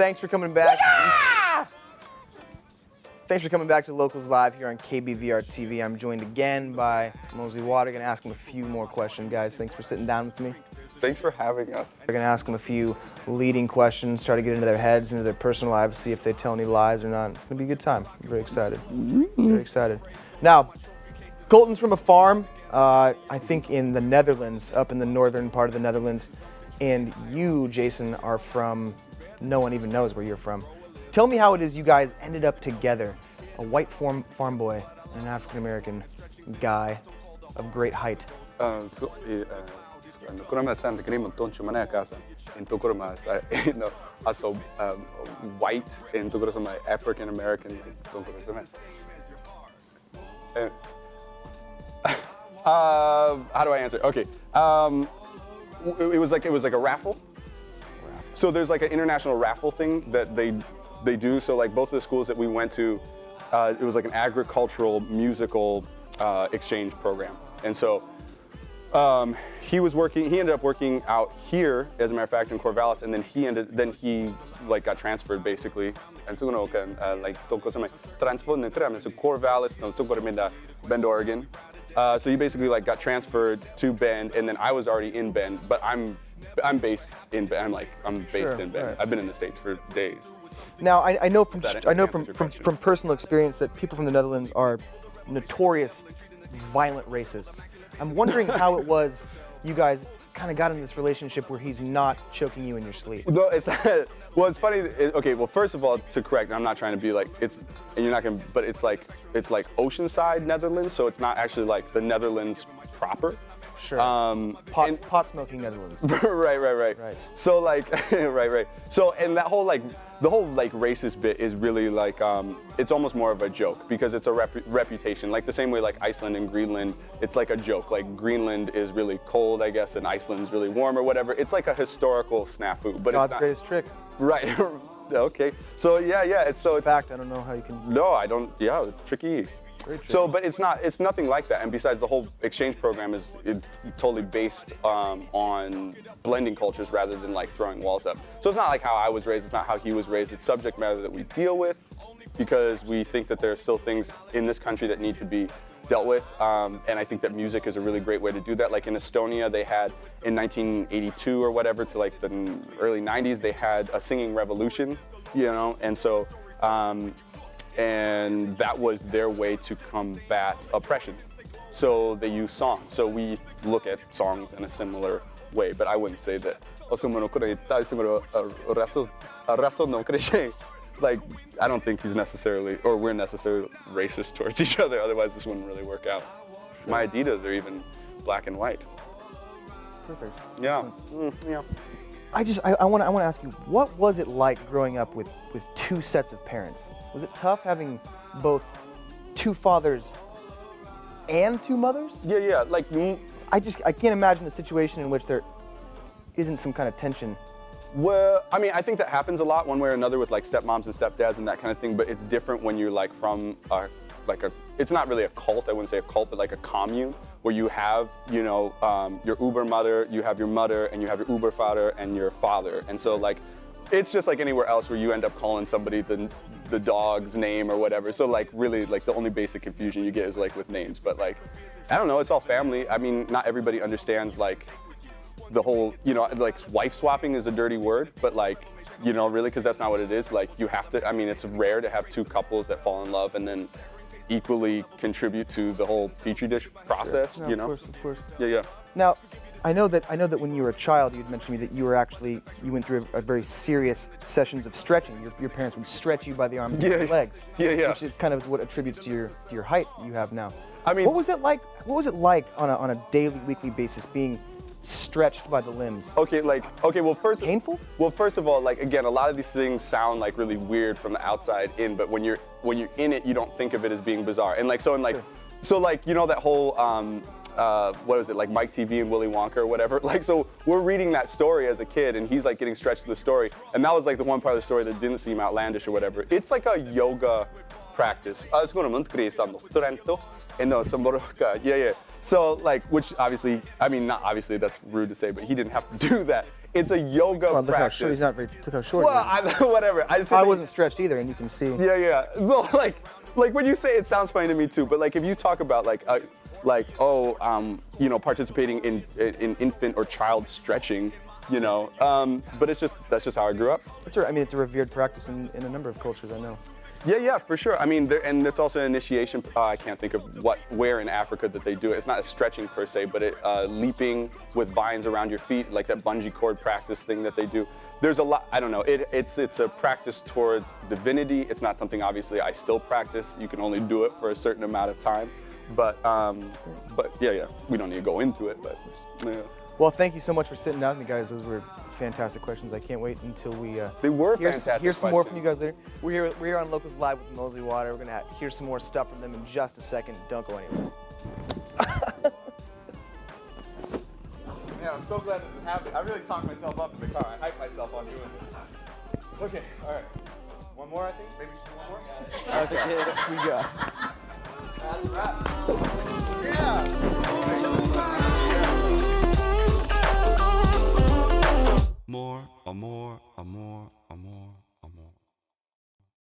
thanks for coming back. Thanks for coming back to Locals Live here on KBVR TV. I'm joined again by Mosley Wotta. Going to ask him a few more questions, guys. Thanks for sitting down with me. Thanks for having us. We're going to ask them a few leading questions, try to get into their heads, into their personal lives, see if they tell any lies or not. It's going to be a good time. I'm very excited. Very excited. Now, Colton's from a farm, I think in the Netherlands, up in the northern part of the Netherlands. And you, Jason, are from, no one even knows where you're from. Tell me how it is you guys ended up together, a white farm boy and an African-American guy of great height. Kuna mä saan tekemään tonchu mana casa. Então kuna mä also white and kuna sama African American tonchu sama. How do I answer? Okay. It was like a raffle. So there's like an international raffle thing that they do. So like both of the schools that we went to, it was like an agricultural musical exchange program. And so he ended up working out here, as a matter of fact, in Corvallis, and then he like got transferred basically. And so like transferred to Corvallis, no, so Bend, Oregon. So he basically like got transferred to Bend, and then I was already in Bend, but I'm based in Bend. I'm based in Bend. Right. I've been in the States for days. Now I know from personal experience that people from the Netherlands are notorious violent racists. I'm wondering how it was you guys kind of got in this relationship where he's not choking you in your sleep. No, it's funny. Okay, well, first of all, to correct, I'm not trying to be like and you're not gonna, but it's like Oceanside, Netherlands, so it's not actually like the Netherlands proper. Sure. Pot smoking Netherlands. Right. So like, right. So and that whole the whole racist bit is really like it's almost more of a joke because it's a reputation. Like the same way like Iceland and Greenland, it's like a joke. Like Greenland is really cold, I guess, and Iceland's really warm or whatever. It's like a historical snafu, but God's it's not, greatest trick. Right. Okay. So yeah. It's so. In fact, I don't know how you can. No, I don't. Yeah, tricky. So, but it's nothing like that. And besides, the whole exchange program is totally based on blending cultures rather than like throwing walls up. So it's not like how I was raised. It's not how he was raised. It's subject matter that we deal with because we think that there are still things in this country that need to be dealt with. And I think that music is a really great way to do that. Like in Estonia, they had in 1982 or whatever to like the early 90s, they had a singing revolution, you know, and so. And that was their way to combat oppression. So they use song. So we look at songs in a similar way, but I wouldn't say that. Like, I don't think he's necessarily, or we're necessarily racist towards each other, otherwise this wouldn't really work out. Sure. My Adidas are even black and white. Perfect. Yeah. Yeah. I want to ask you, what was it like growing up with two sets of parents? Was it tough having both two fathers and two mothers? Yeah. Like I can't imagine a situation in which there isn't some kind of tension. Well, I mean, I think that happens a lot one way or another with like stepmoms and stepdads and that kind of thing, but it's different when you're like from it's not really a cult, I wouldn't say a cult, but like a commune where you have, you know, your Uber mother, you have your mother, and you have your Uber father and your father. And so like, it's just like anywhere else where you end up calling somebody the dog's name or whatever. So like really like the only basic confusion you get is like with names, but like, I don't know, it's all family. I mean, not everybody understands like the whole, you know, like wife swapping is a dirty word, but like, you know, really, because that's not what it is. Like you have to, I mean, it's rare to have two couples that fall in love and then equally contribute to the whole petri dish process, sure. No, you know? Of course. Yeah. Now, I know that when you were a child, you'd mentioned to me that you went through a very serious sessions of stretching. Your parents would stretch you by the arms and the legs. Yeah. Which is kind of what attributes to your height you have now. I mean, what was it like on a daily, weekly basis being stretched by the limbs? Okay, well first painful? Well, first of all, like again, a lot of these things sound like really weird from the outside in, but when you're in it, you don't think of it as being bizarre. And like so like you know that whole what was it, like Mike TV and Willy Wonka or whatever? Like, so we're reading that story as a kid and he's like getting stretched to the story. And that was like the one part of the story that didn't seem outlandish or whatever. It's like a yoga practice. Yeah. So like, which obviously, I mean, not obviously, that's rude to say, but he didn't have to do that. it's a yoga Well, look how short, practice. he's not very, look how short he is. Well, whatever. I just think wasn't stretched either, and you can see. Yeah, yeah. Well, like when you say it sounds funny to me too, but like if you talk about you know, participating in infant or child stretching, you know, but that's just how I grew up. I mean, it's a revered practice in a number of cultures, I know. Yeah, yeah, for sure. I mean, and it's also an initiation. I can't think of where in Africa that they do it. It's not a stretching per se, but leaping with vines around your feet, like that bungee cord practice thing that they do. There's a lot. I don't know. It's a practice towards divinity. It's not something obviously I still practice. You can only do it for a certain amount of time. But yeah, we don't need to go into it. But yeah. Well, thank you so much for sitting down with me, guys. Those were fantastic questions. I can't wait until we they were fantastic. Hear some more from you guys later. We're here on Locals Live with Mosley Wotta. We're gonna hear some more stuff from them in just a second. Don't go anywhere. Man, I'm so glad this is happening. I really talked myself up in the car. I hyped myself on doing this. Okay, all right. One more, I think. Maybe just do one more. Okay, here we go. That's a wrap. Yeah. More, a more, a more, a more, a more.